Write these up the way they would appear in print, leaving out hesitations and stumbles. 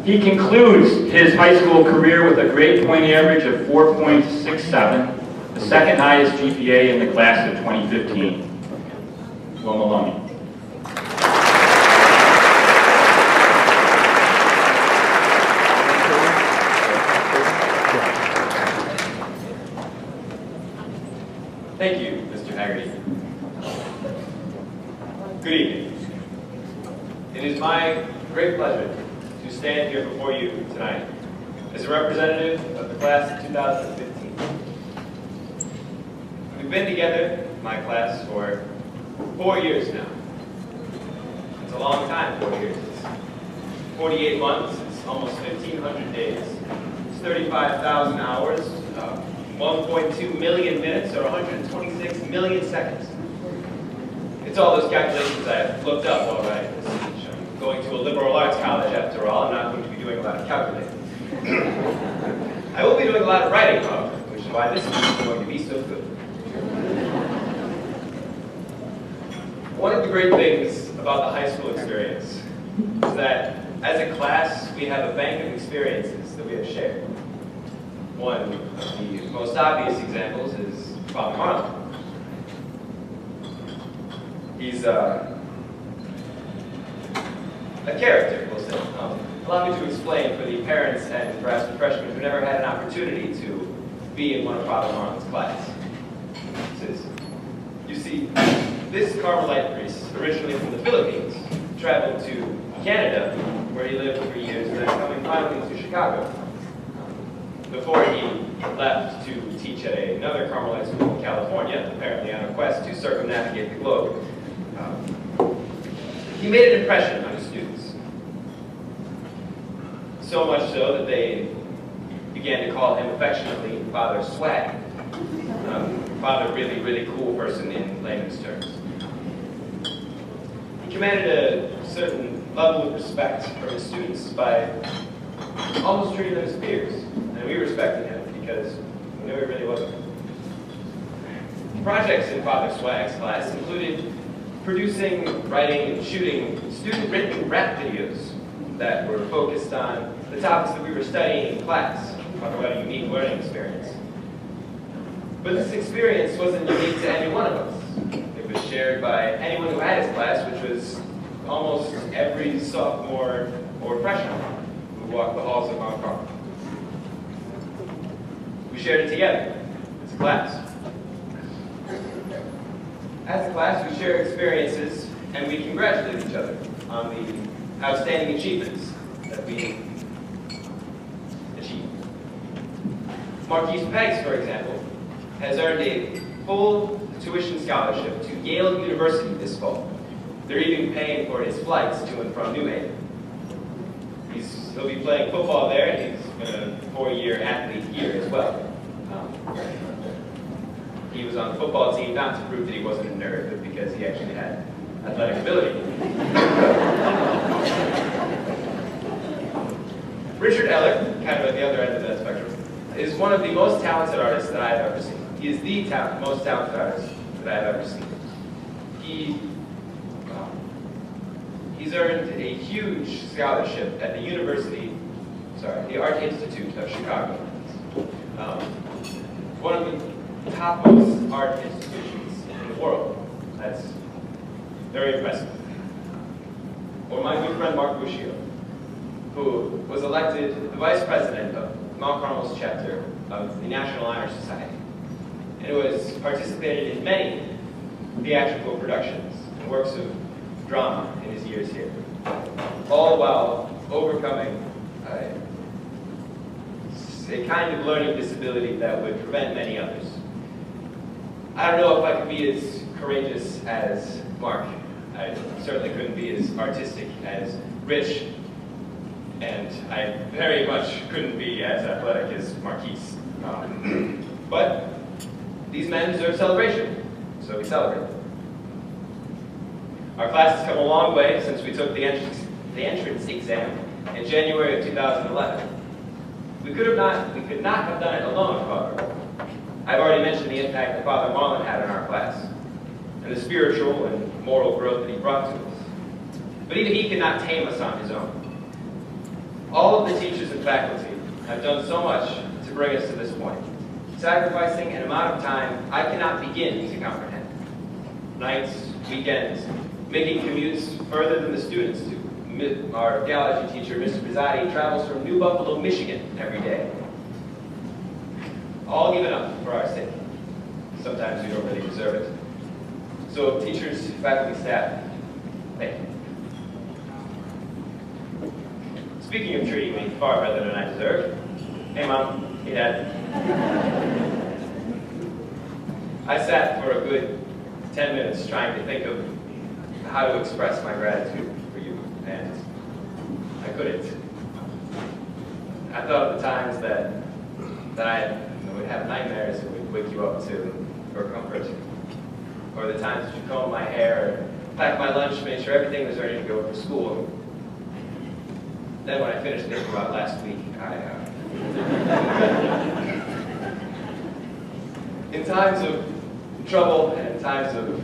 He concludes his high school career with a grade point average of 4.67, the second highest GPA in the class of 2015. Will Maloney. Thank you, Mr. Haggerty. Good evening. It is my great pleasure to stand here before you tonight as a representative of the class of 2015. We've been together, my class, for 4 years now. It's a long time, 4 years. It's 48 months, it's almost 1,500 days. It's 35,000 hours, 1.2 million minutes, or 126 million seconds. It's all those calculations I've looked up while writing this speech. I'm going to a liberal arts college after all. I'm not going to be doing a lot of calculating. I will be doing a lot of writing, however, which is why this speech is going to be so good. One of the great things about the high school experience is that as a class, we have a bank of experiences that we have shared. One of the most obvious examples is Father Marlon. He's a character, we'll say. Allow me to explain for the parents and perhaps the freshmen who never had an opportunity to be in one of Father Marlon's class. You see, this Carmelite priest, originally from the Philippines, traveled to Canada, where he lived for years, and then coming finally to Chicago, before he left to teach at another Carmelite school in California, apparently on a quest to circumnavigate the globe. He made an impression on his students. So much so that they began to call him affectionately Father Swag. Father, really, really cool person in layman's terms. He commanded a certain level of respect from his students by almost treating them as peers. And we respected him because we knew he really wasn't. Projects in Father Swag's class included producing, writing, and shooting student-written rap videos that were focused on the topics that we were studying in class. Talk about a unique learning experience. But this experience wasn't unique to any one of us. It was shared by anyone who had his class, which was almost every sophomore or freshman who walked the halls of Mount Carmel. We shared it together as a class. As a class, we share experiences and we congratulate each other on the outstanding achievements that we achieved. Marquise Peggs, for example, has earned a full tuition scholarship to Yale University this fall. They're even paying for his flights to and from New Haven. He'll be playing football there, and he's been a 4-year athlete here as well. He was on the football team not to prove that he wasn't a nerd, but because he actually had athletic ability. Richard Eller, kind of at the other end of that spectrum, is one of the most talented artists that I've ever seen. He is the most talented artist that I've ever seen. He's earned a huge scholarship at the Art Institute of Chicago. One of the topmost art institutions in the world. That's very impressive. Or my good friend Mark Bushio, who was elected the vice president of Mount Carmel's chapter of the National Honor Society, and who has participated in many theatrical productions and works of drama in his years here, all while overcoming a kind of learning disability that would prevent many others. I don't know if I could be as courageous as Mark. I certainly couldn't be as artistic as Rich, and I very much couldn't be as athletic as Marquise. But these men deserve celebration, so we celebrate. Our class has come a long way since we took the entrance exam in January of 2011. We could not have done it alone, however. I've already mentioned the impact that Father Marlon had on our class, and the spiritual and moral growth that he brought to us. But even he could not tame us on his own. All of the teachers and faculty have done so much to bring us to this point, sacrificing an amount of time I cannot begin to comprehend. Nights, weekends, making commutes further than the students do. Our geology teacher, Mr. Bizzatti, travels from New Buffalo, Michigan every day. All given up for our sake. Sometimes we don't really deserve it. So teachers, faculty, staff, thank you. Speaking of treating me far better than I deserve, hey Mom, hey Dad. I sat for a good 10 minutes trying to think of how to express my gratitude for you, and I couldn't. I thought of the times that I would have nightmares and would wake you up for comfort, or the times that you combed my hair, packed my lunch, made sure everything was ready to go for school. Then when I finished thinking about last week, in times of trouble and in times of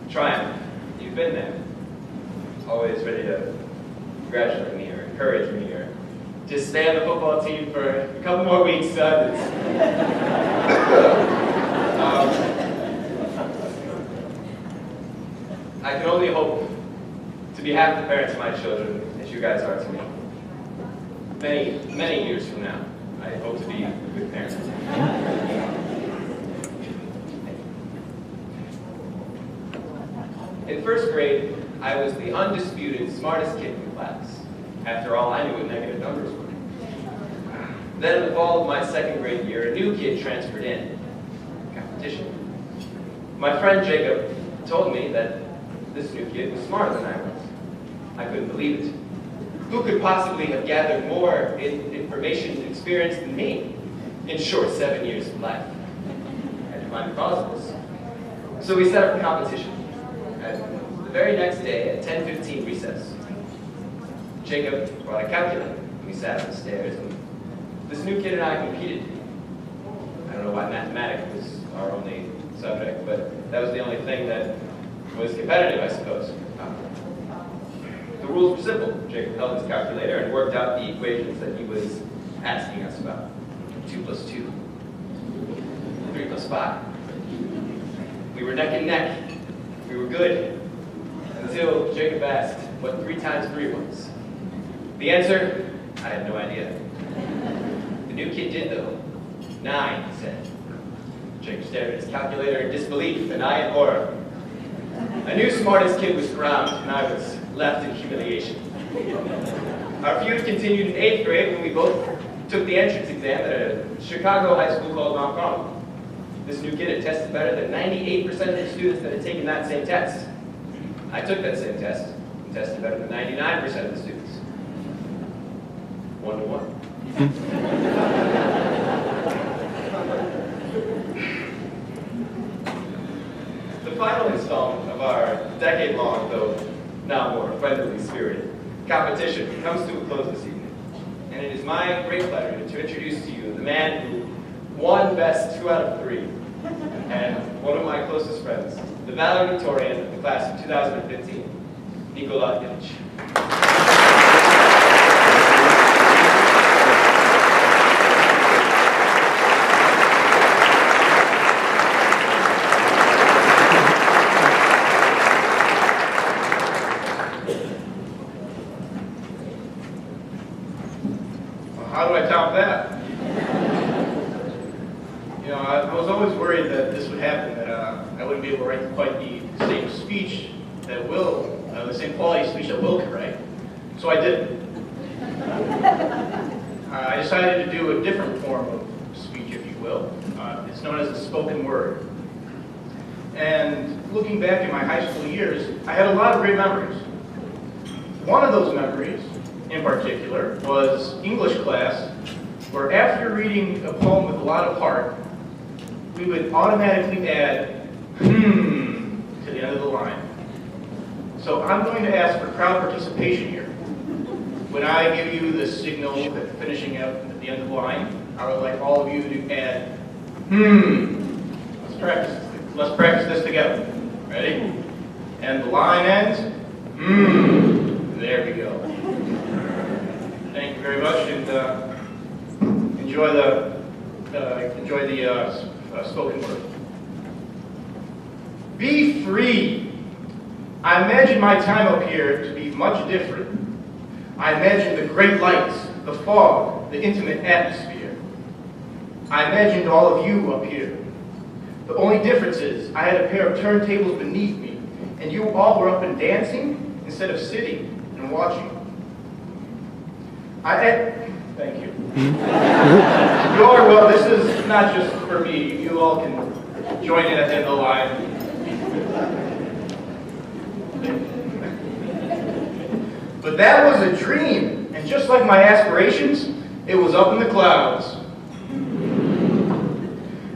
triumph, you've been there. Always ready to congratulate me or encourage me or just stay on the football team for a couple more weeks, son. I can only hope to be half the parents of my children as you guys are to me. Many, many years from now, I hope to be a good parent. In first grade, I was the undisputed smartest kid in the class. After all, I knew what negative numbers were. Then in the fall of my second grade year, a new kid transferred in. Competition. My friend Jacob told me that this new kid was smarter than I was. I couldn't believe it. Who could possibly have gathered more information and experience than me in short 7 years of life? I had to find the cause of this. So we set up a competition. The very next day at 10:15 recess, Jacob brought a calculator. We sat on the stairs, and this new kid and I competed. I don't know why mathematics was our only subject, but that was the only thing that was competitive, I suppose. The rules were simple. Jacob held his calculator and worked out the equations that he was asking us about. 2 plus 2, 3 plus 5. We were neck and neck. We were good, until Jacob asked what 3 times 3 was. The answer, I had no idea. The new kid did, though. 9, he said. Jacob stared at his calculator in disbelief, and I in horror. I knew smartest kid was crowned, and I was left in humiliation. Our feud continued in 8th grade when we both took the entrance exam at a Chicago high school called Mount Carmel. This new kid had tested better than 98% of the students that had taken that same test. I took that same test and tested better than 99% of the students. 1 to 1. The final installment of our decade-long, though now more friendly spirited, competition comes to a close this evening. And it is my great pleasure to introduce to you the man who won best 2 out of 3, and one of my closest friends, the valedictorian of the class of 2015, Nikola Ilic. How do I top that? You know, I was always worried that this would happen, that I wouldn't be able to write quite the same speech that Will, the same quality speech that Will could write. So I did. I decided to do a different form of speech, if you will. It's known as the spoken word. And looking back in my high school years, I had a lot of great memories. One of those memories, in particular, was English class, where after reading a poem with a lot of heart, we would automatically add to the end of the line. So I'm going to ask for crowd participation here. When I give you the signal that finishing up at the end of the line, I would like all of you to add Let's practice this together. Ready? And the line ends. There we go. Thank you very much, and enjoy the spoken word. Be free. I imagine my time up here to be much different. I imagine the great lights, the fog, the intimate atmosphere. I imagined all of you up here. The only difference is I had a pair of turntables beneath me, and you all were up and dancing instead of sitting and watching. Thank you. Well, this is not just for me. You all can join in at the end of the line. But that was a dream, and just like my aspirations, it was up in the clouds.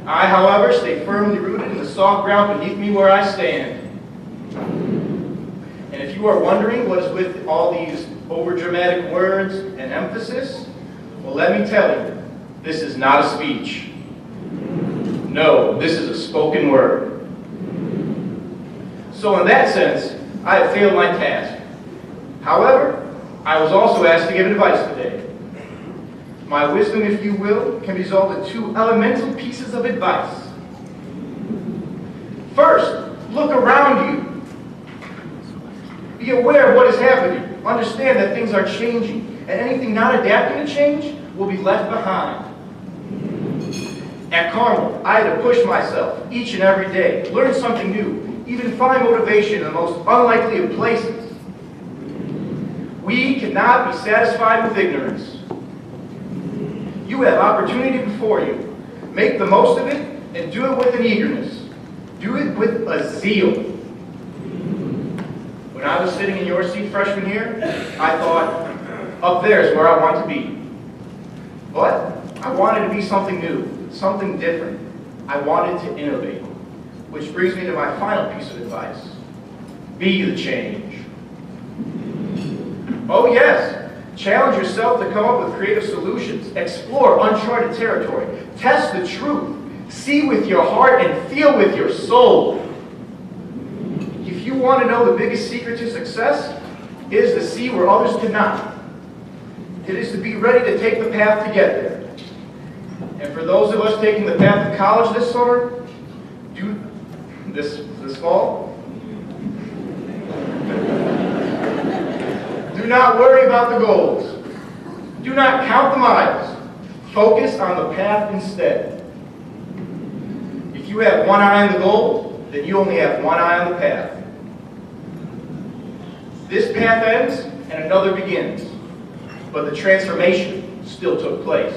I, however, stay firmly rooted in the soft ground beneath me where I stand. And if you are wondering what is with all these overdramatic words and emphasis, well, let me tell you, this is not a speech. No, this is a spoken word. So in that sense, I have failed my task. However, I was also asked to give advice today. My wisdom, if you will, can be resolved in two elemental pieces of advice. First, look around you. Be aware of what is happening. Understand that things are changing, and anything not adapting to change will be left behind. At Carmel, I had to push myself each and every day, learn something new, even find motivation in the most unlikely of places. We cannot be satisfied with ignorance. You have opportunity before you. Make the most of it and do it with an eagerness. Do it with a zeal. When I was sitting in your seat freshman year, I thought, up there is where I want to be. But I wanted to be something new, something different. I wanted to innovate. Which brings me to my final piece of advice. Be the change. Oh yes, challenge yourself to come up with creative solutions. Explore uncharted territory. Test the truth. See with your heart and feel with your soul. If you want to know the biggest secret to success, it is to see where others cannot. It is to be ready to take the path to get there. And for those of us taking the path to college this summer, this fall, do not worry about the goals. Do not count the miles. Focus on the path instead. If you have one eye on the goal, then you only have one eye on the path. This path ends and another begins, but the transformation still took place.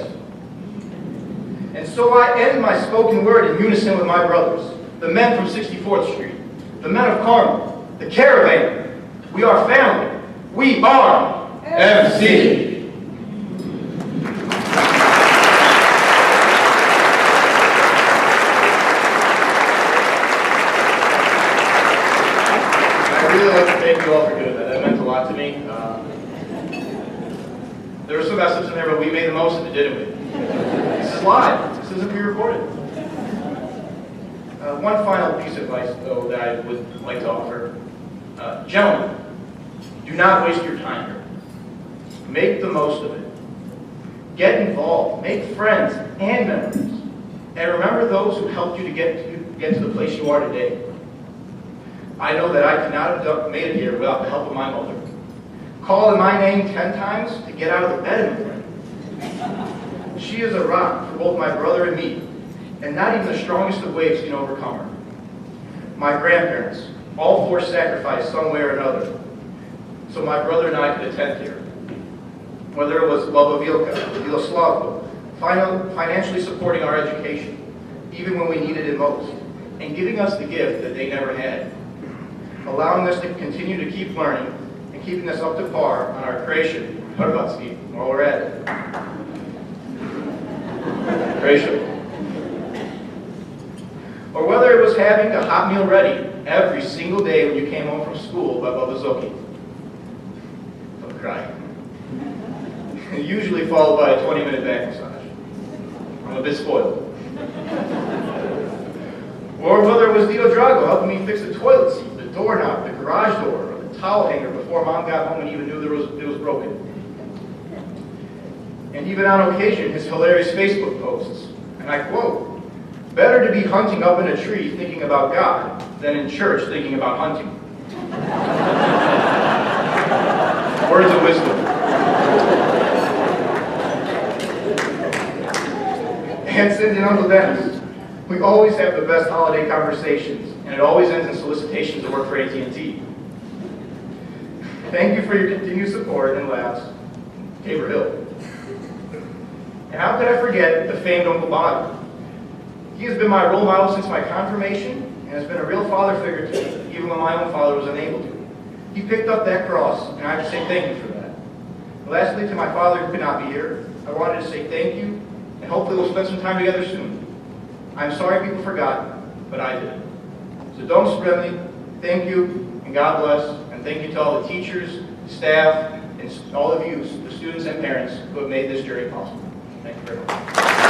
And so I end my spoken word in unison with my brothers, the men from 64th Street, the men of Carmel, the Caravan. We are family. We are MC. I'd really like to thank you all for doing that. That meant a lot to me. There were some mess ups in there, but we made the most of it, didn't we? This is live. This isn't pre-recorded. One final piece of advice, though, that I would like to offer. Gentlemen, do not waste your time here. Make the most of it. Get involved. Make friends and memories. And remember those who helped you to get to the place you are today. I know that I could not have made it here without the help of my mother. Calling my name 10 times to get out of the bed, my friend. She is a rock for both my brother and me, and not even the strongest of waves can overcome her. My grandparents, all four sacrificed some way or another, so my brother and I could attend here. Whether it was Babavilka, Viloslavko, financially supporting our education, even when we needed it most, and giving us the gift that they never had, allowing us to continue to keep learning, and keeping us up to par on our creation. What about Steve? While we're at it. Creation. Or whether it was having a hot meal ready every single day when you came home from school by Bubba Zoki. Don't cry. Usually followed by a 20-minute back massage. I'm a bit spoiled. Or whether it was Dito Drago helping me fix the toilet seat, the doorknob, the garage door, or the towel hanger before Mom got home and even knew it was broken. and even on occasion his hilarious Facebook posts. And I quote, "Better to be hunting up in a tree thinking about God than in church thinking about hunting." Words of wisdom. And Cindy and Uncle Dennis, we always have the best holiday conversations, and it always ends in solicitations to work for AT&T. Thank you for your continued support and laughs, Tabor Hill. And how could I forget the famed Uncle Bobby? He has been my role model since my confirmation, and has been a real father figure to me, even when my own father was unable to. He picked up that cross, and I have to say thank you for that. And lastly, to my father who could not be here, I wanted to say thank you, and hopefully we'll spend some time together soon. I'm sorry people forgot, but I did. So don't spread me. Thank you, and God bless, and thank you to all the teachers, staff, and all of you, the students and parents, who have made this journey possible. Thank you very much.